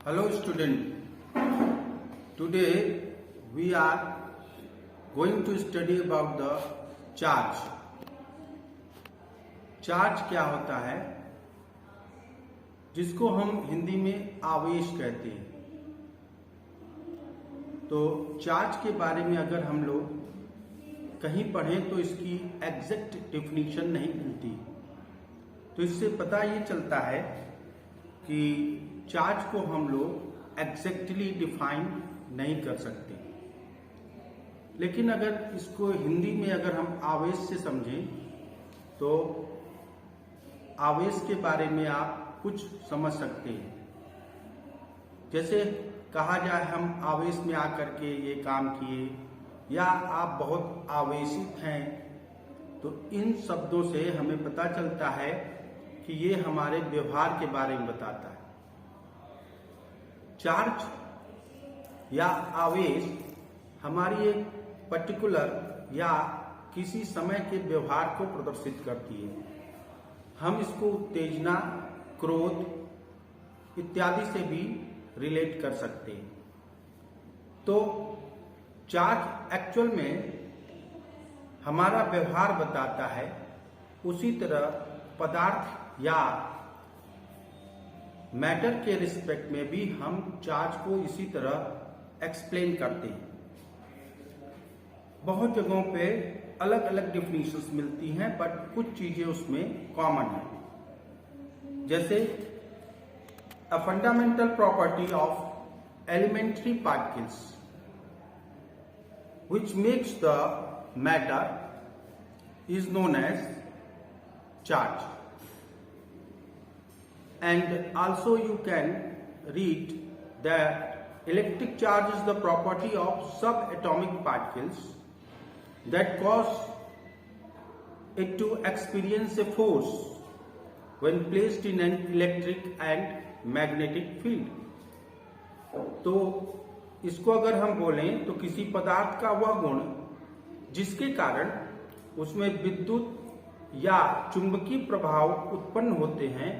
Hello student, today we are going to study about the charge. Charge क्या होता है, जिसको हम हिंदी में आवेश कहते हैं। तो चार्ज के बारे में अगर हम लोग कहीं पढ़ें तो इसकी एग्जैक्ट डेफिनेशन नहीं मिलती। तो इससे पता ये चलता है कि चार्ज को हम लोग एग्जैक्टली डिफाइन नहीं कर सकते। लेकिन अगर इसको हिंदी में अगर हम आवेश से समझें तो आवेश के बारे में आप कुछ समझ सकते हैं। जैसे कहा जाए हम आवेश में आकर के ये काम किए, या आप बहुत आवेशित हैं, तो इन शब्दों से हमें पता चलता है कि ये हमारे व्यवहार के बारे में बताता है। चार्ज या आवेश हमारी एक पर्टिकुलर या किसी समय के व्यवहार को प्रदर्शित करती है। हम इसको उत्तेजना, क्रोध इत्यादि से भी रिलेट कर सकते हैं। तो चार्ज एक्चुअल में हमारा व्यवहार बताता है। उसी तरह पदार्थ या मैटर के रिस्पेक्ट में भी हम चार्ज को इसी तरह एक्सप्लेन करते हैं। बहुत जगहों पे अलग अलग डेफिनेशंस मिलती हैं, बट कुछ चीजें उसमें कॉमन है। जैसे a fundamental property of elementary particles which makes the matter is known as charge. And also you can read that electric charge is the property of subatomic particles that cause it to experience a force when placed in an electric and magnetic field. तो इसको अगर हम बोलें तो किसी पदार्थ का वह गुण जिसके कारण उसमें विद्युत या चुंबकीय प्रभाव उत्पन्न होते हैं,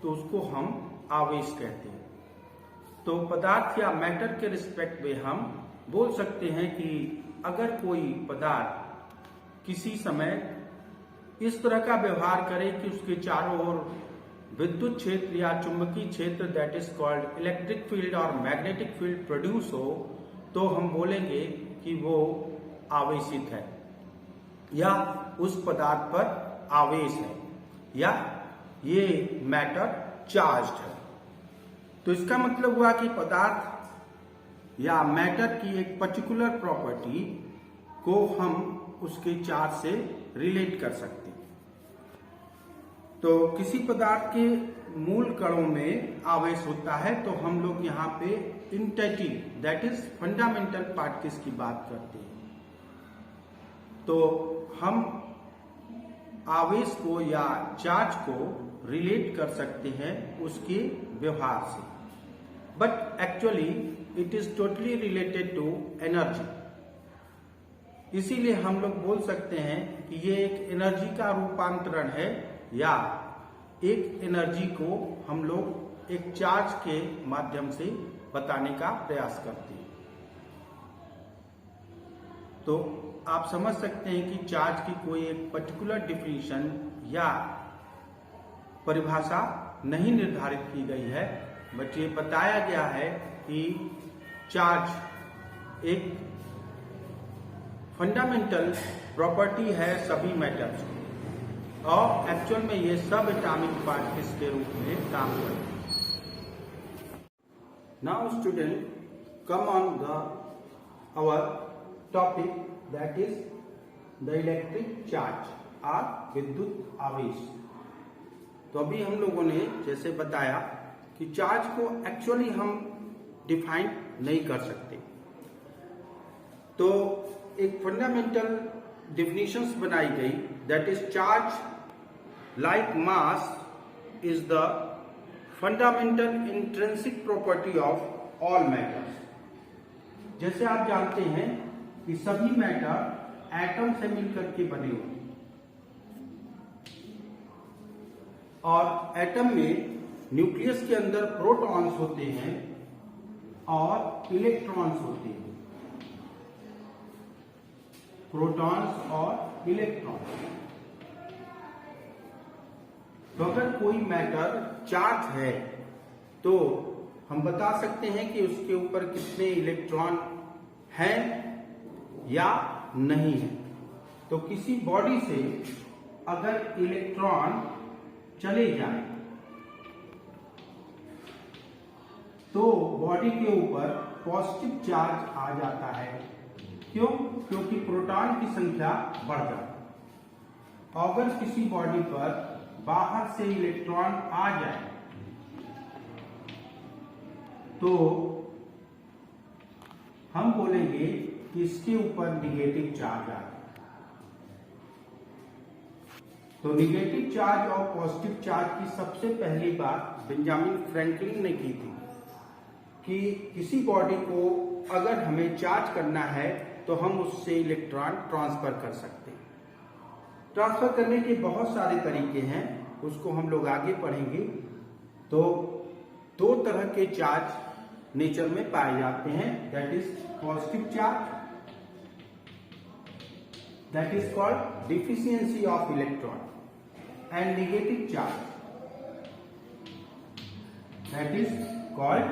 तो उसको हम आवेश कहते हैं। तो पदार्थ या मैटर के रिस्पेक्ट में हम बोल सकते हैं कि अगर कोई पदार्थ किसी समय इस तरह का व्यवहार करे कि उसके चारों ओर विद्युत क्षेत्र या चुंबकीय क्षेत्र that is called electric field और मैग्नेटिक फील्ड प्रोड्यूस हो, तो हम बोलेंगे कि वो आवेशित है या उस पदार्थ पर आवेश है या ये मैटर चार्ज्ड है। तो इसका मतलब हुआ कि पदार्थ या मैटर की एक पर्टिकुलर प्रॉपर्टी को हम उसके चार्ज से रिलेट कर सकते हैं। तो किसी पदार्थ के मूल कणों में आवेश होता है, तो हम लोग यहाँ पे इंटेटी दैट इज फंडामेंटल पार्टिकल्स की बात करते हैं। तो हम आवेश को या चार्ज को रिलेट कर सकते हैं उसके व्यवहार से, but actually it is totally related to energy. इसीलिए हम लोग बोल सकते हैं कि ये एक एनर्जी का रूपांतरण है या एक एनर्जी को हम लोग एक चार्ज के माध्यम से बताने का प्रयास करते हैं। तो आप समझ सकते हैं कि चार्ज की कोई एक पर्टिकुलर डिफिनीशन या परिभाषा नहीं निर्धारित की गई है, बट ये बताया गया है कि चार्ज एक फंडामेंटल प्रॉपर्टी है सभी मैटर्स की, और एक्चुअल में ये सब एटॉमिक पार्टिकल्स के रूप में काम करते हैं। Now student come on the our topic that is the electric charge और विद्युत आवेश। तो अभी हम लोगों ने जैसे बताया कि चार्ज को एक्चुअली हम डिफाइन नहीं कर सकते। तो एक फंडामेंटल डिफिनीशंस बनाई गई that is charge like mass is the fundamental intrinsic property of all matters। जैसे आप जानते हैं कि सभी मैटर एटम से मिलकर के बने हुए, और एटम में न्यूक्लियस के अंदर प्रोटॉन्स होते हैं और इलेक्ट्रॉन्स होते हैं, प्रोटॉन्स और इलेक्ट्रॉन्स। तो अगर कोई मैटर चार्ज है तो हम बता सकते हैं कि उसके ऊपर कितने इलेक्ट्रॉन हैं या नहीं है। तो किसी बॉडी से अगर इलेक्ट्रॉन चले जाए तो बॉडी के ऊपर पॉजिटिव चार्ज आ जाता है। क्यों? क्योंकि प्रोटॉन की संख्या बढ़ जाती है। अगर किसी बॉडी पर बाहर से इलेक्ट्रॉन आ जाए तो हम बोलेंगे कि इसके ऊपर निगेटिव चार्ज आ गया। तो निगेटिव चार्ज और पॉजिटिव चार्ज की सबसे पहली बात बेंजामिन फ्रैंकलिन ने की थी कि किसी बॉडी को अगर हमें चार्ज करना है तो हम उससे इलेक्ट्रॉन ट्रांसफर कर सकते हैं। ट्रांसफर करने के बहुत सारे तरीके हैं, उसको हम लोग आगे पढ़ेंगे। तो दो तरह के चार्ज नेचर में पाए जाते हैं, that is positive charge, that is called deficiency of electron, and negative charge, that is called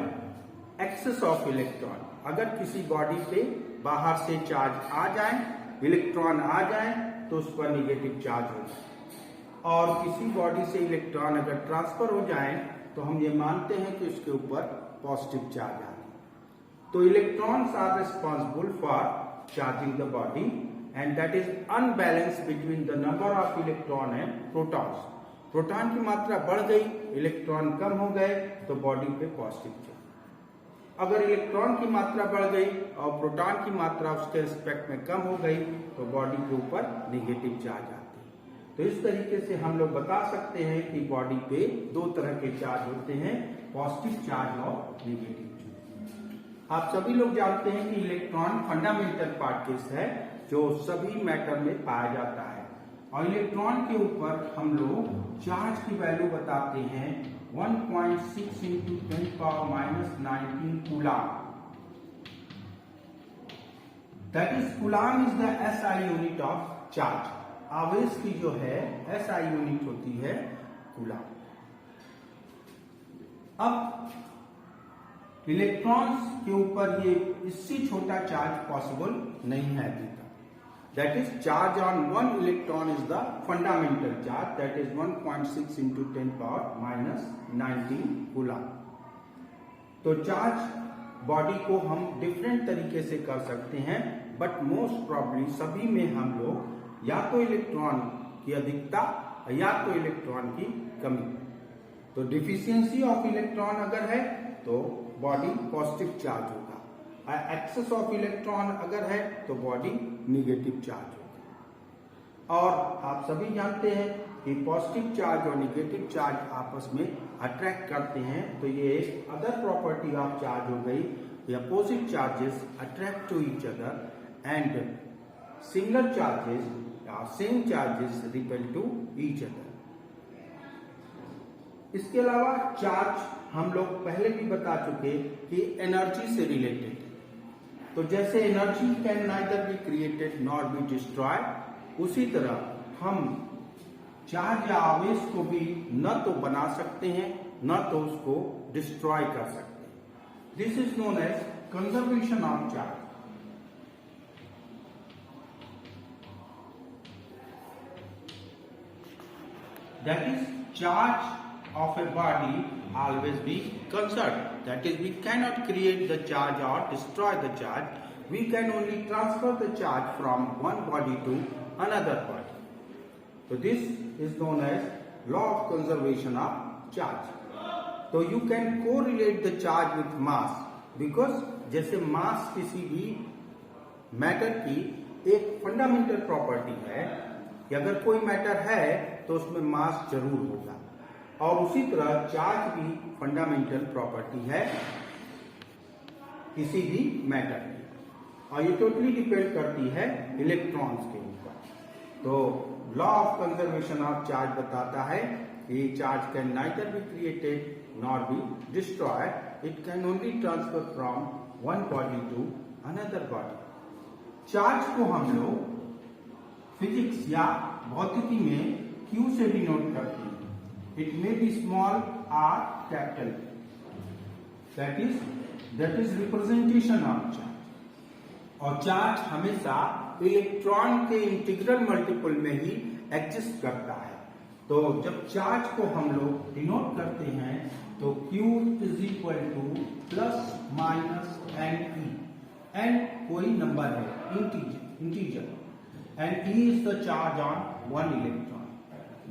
excess of electron. अगर किसी बॉडी पे बाहर से चार्ज आ जाए, इलेक्ट्रॉन आ जाए तो उस पर निगेटिव चार्ज हो जाए, और किसी बॉडी से इलेक्ट्रॉन अगर ट्रांसफर हो जाए तो हम ये मानते हैं कि उसके ऊपर पॉजिटिव चार्ज आ गया। तो electrons are responsible for charging the body and that is unbalance between the number of electron and protons. Proton की मात्रा बढ़ गई, इलेक्ट्रॉन कम हो गए तो बॉडी पे पॉजिटिव चार्ज। अगर इलेक्ट्रॉन की मात्रा बढ़ गई और प्रोटॉन की मात्रा उसके रिस्पेक्ट में कम हो गई तो बॉडी के ऊपर नेगेटिव चार्ज आती है। तो इस तरीके से हम लोग बता सकते हैं कि बॉडी पे दो तरह के चार्ज होते हैं, पॉजिटिव चार्ज और नेगेटिव चार्ज। आप सभी लोग जानते हैं कि इलेक्ट्रॉन फंडामेंटल पार्टिकल्स है जो सभी मैटर में पाया जाता है, और इलेक्ट्रॉन के ऊपर हम लोग चार्ज की वैल्यू बताते हैं 1.6 into 10⁻⁻19 coulomb. That is coulomb is the SI unit of charge. आवेश की जो है SI यूनिट होती है कूलाम। अब इलेक्ट्रॉन्स के ऊपर ये इससे छोटा चार्ज पॉसिबल नहीं है अभी तक। That is, charge on one electron is the fundamental charge, that is 1.6 into 10⁻⁻19 coulomb. तो चार्ज बॉडी को हम डिफरेंट तरीके से कर सकते हैं, बट मोस्ट प्रॉब्ली सभी में हम लोग या तो इलेक्ट्रॉन की अधिकता या तो इलेक्ट्रॉन की कमी। तो डिफिशियंसी ऑफ इलेक्ट्रॉन अगर है तो बॉडी पॉजिटिव चार्ज होगा, एक्सेस ऑफ इलेक्ट्रॉन अगर है तो बॉडी निगेटिव चार्ज होगा। और आप सभी जानते हैं कि पॉजिटिव चार्ज और निगेटिव चार्ज आपस में अट्रैक्ट करते हैं, तो ये एक अदर प्रॉपर्टी ऑफ चार्ज हो गई। The opposite charges attract to each other and similar charges or same charges repel to each other. इसके अलावा चार्ज हम लोग पहले भी बता चुके कि एनर्जी से रिलेटेड है। तो जैसे energy can neither be created nor be destroyed, उसी तरह हम चार्ज या आवेश को भी न तो बना सकते हैं न तो उसको डिस्ट्रॉय कर सकते हैं। This is known as conservation of charge. That is, charge of a body always be conserved. That is, we cannot create the charge or destroy the charge. We can only transfer the charge from one body to another body. So this is known as law of conservation of charge. So you can correlate the charge with mass, because जैसे mass किसी भी matter की एक fundamental property है कि अगर कोई matter है तो उसमें मास जरूर होगा, और उसी तरह चार्ज भी फंडामेंटल प्रॉपर्टी है किसी भी मैटर की, और ये टोटली डिपेंड करती है इलेक्ट्रॉन्स के ऊपर। तो law of conservation of charge बताता है कि charge can neither be created nor be destroyed, it can only transfer from one body to another body. Charge को हम लोग फिजिक्स या भौतिकी में Q से डिनोट करते हैं। It may be small r capital, that is representation of charge. और चार्ज हमेशा इलेक्ट्रॉन के इंटीग्रल मल्टीपल में ही एग्जिस्ट करता है। तो जब चार्ज को हम लोग डिनोट करते हैं तो Q is equal to plus minus n e, n कोई नंबर है, integer, and E is the charge on one electron.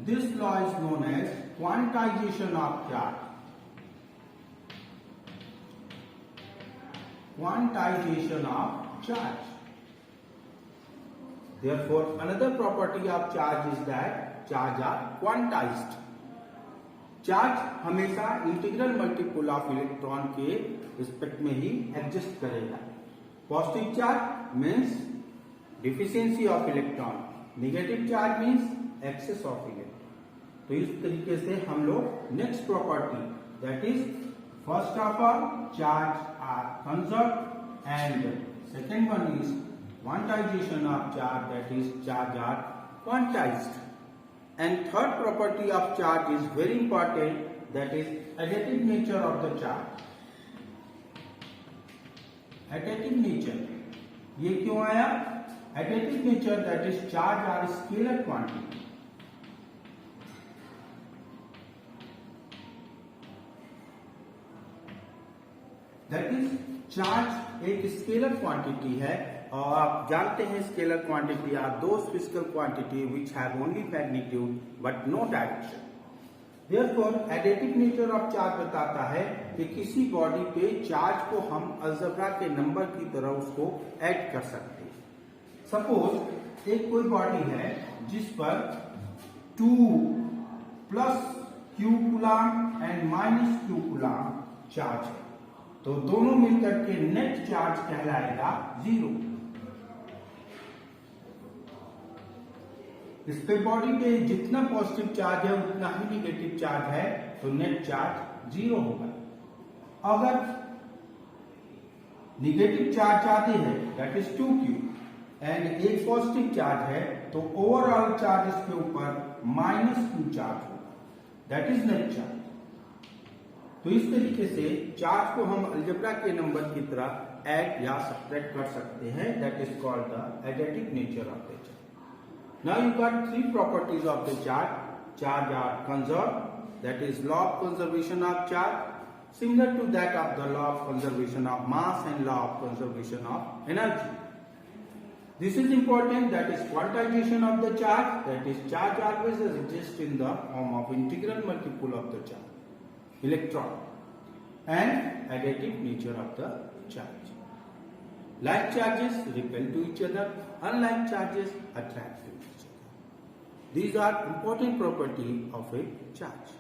This law is known as quantization of charge. Quantization of charge. Therefore, another property of charge is that charge are quantized. Charge हमेशा integral multiple of electron के respect में ही exist करेगा। Positive charge means deficiency of electron, negative charge means excess of electron. तो इस तरीके से हम लोग next property that is first of all charge are conserved and second one is quantization of charge that is charge are quantized. And third property of charge is very important that is additive nature of the charge. Additive nature ये क्यों आया? Additive nature, that is charge are scalar quantity. That is charge एक scalar quantity है और आप जानते हैं scalar quantity are those physical quantity which have only magnitude but no direction. Therefore, additive nature of charge बताता है कि किसी बॉडी पे चार्ज को हम अलजेब्रा के नंबर की तरह उसको ऐड कर सकते हैं। सपोज एक कोई बॉडी है जिस पर 2 plus Q coulomb and minus Q coulomb charge है, तो दोनों मिलकर के नेट चार्ज कहलाएगा 0। इस पे बॉडी पे जितना पॉजिटिव चार्ज है उतना ही निगेटिव चार्ज है, तो नेट चार्ज 0 होगा। अगर निगेटिव चार्ज आते हैं दैट इज 2Q एंड एक पॉजिटिव चार्ज है, तो ओवरऑल चार्ज इसके ऊपर -Q चार्ज होगा, दैट इज नेट चार्ज। तो इस तरीके से चार्ज को हम अलजेब्रा के नंबर की तरह ऐड या सब्ट्रैक्ट कर सकते हैं, that is called the additive nature of the charge. Now you got 3 properties of the charge. Charge are conserved, that is law of conservation of charge, similar to that of the law of conservation of mass and law of conservation of energy. This is important, that is quantization of the charge, that is charge always exists in the form of integral multiple of the charge, electron, and additive nature of the charge. Like charges repel to each other, unlike charges attract to each other. These are important properties of a charge.